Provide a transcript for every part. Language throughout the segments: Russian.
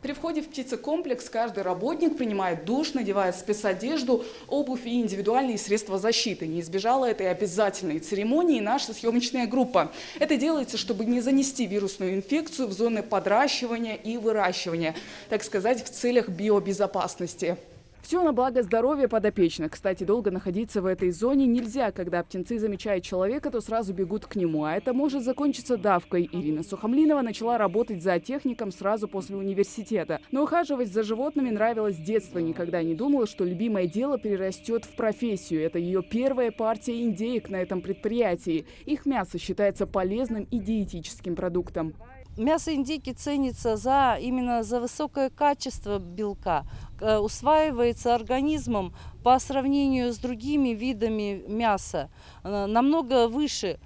При входе в птицекомплекс каждый работник принимает душ, надевает спецодежду, обувь и индивидуальные средства защиты. Не избежала этой обязательной церемонии наша съемочная группа. Это делается, чтобы не занести вирусную инфекцию в зоны подращивания и выращивания, так сказать, в целях биобезопасности. Все на благо здоровья подопечных. Кстати, долго находиться в этой зоне нельзя. Когда птенцы замечают человека, то сразу бегут к нему. А это может закончиться давкой. Ирина Сухомлинова начала работать зоотехником сразу после университета. Но ухаживать за животными нравилось с детства. Никогда не думала, что любимое дело перерастет в профессию. Это ее первая партия индеек на этом предприятии. Их мясо считается полезным и диетическим продуктом. Мясо индейки ценится именно за высокое качество белка, усваивается организмом по сравнению с другими видами мяса намного выше.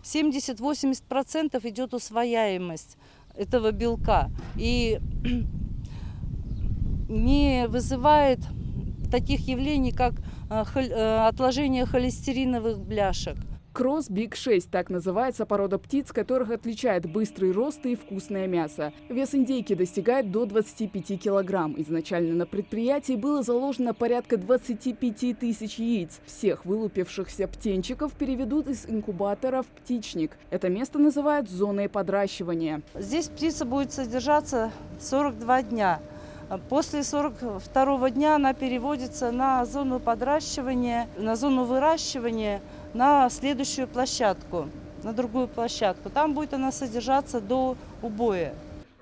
70–80% идет усвояемость этого белка и не вызывает таких явлений, как отложение холестериновых бляшек. Кросс Биг 6 – так называется порода птиц, которых отличает быстрый рост и вкусное мясо. Вес индейки достигает до 25 килограмм. Изначально на предприятии было заложено порядка 25 тысяч яиц. Всех вылупившихся птенчиков переведут из инкубатора в птичник. Это место называют зоной подращивания. Здесь птица будет содержаться 42 дня. После 42-го дня она переводится на зону подращивания, на зону выращивания, на следующую площадку, на другую площадку. Там будет она содержаться до убоя.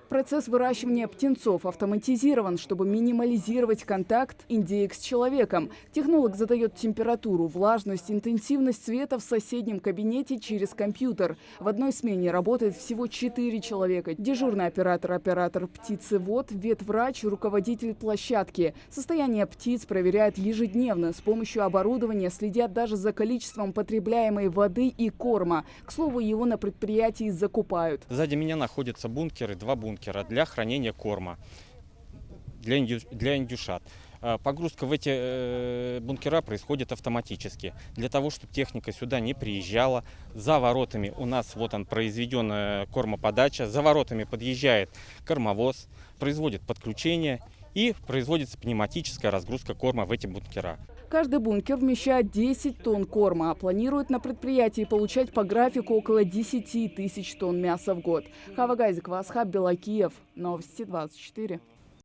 Процесс выращивания птенцов автоматизирован, чтобы минимализировать контакт индеек с человеком. Технолог задает температуру, влажность, интенсивность света в соседнем кабинете через компьютер. В одной смене работает всего 4 человека. Дежурный оператор, птицевод, ветврач, руководитель площадки. Состояние птиц проверяют ежедневно. С помощью оборудования следят даже за количеством потребляемой воды и корма. К слову, его на предприятии закупают. Сзади меня находятся бункеры, 2 бункера для хранения корма для индюшат. Погрузка в эти бункера происходит автоматически. Для того, чтобы техника сюда не приезжала, за воротами у нас вот он произведена кормоподача, за воротами подъезжает кормовоз, производит подключение и производится пневматическая разгрузка корма в эти бункера. Каждый бункер вмещает 10 тонн корма, а планирует на предприятии получать по графику около 10 тысяч тонн мяса в год. Хава Гайзикова, Асхаб Белакиев. Новости 24.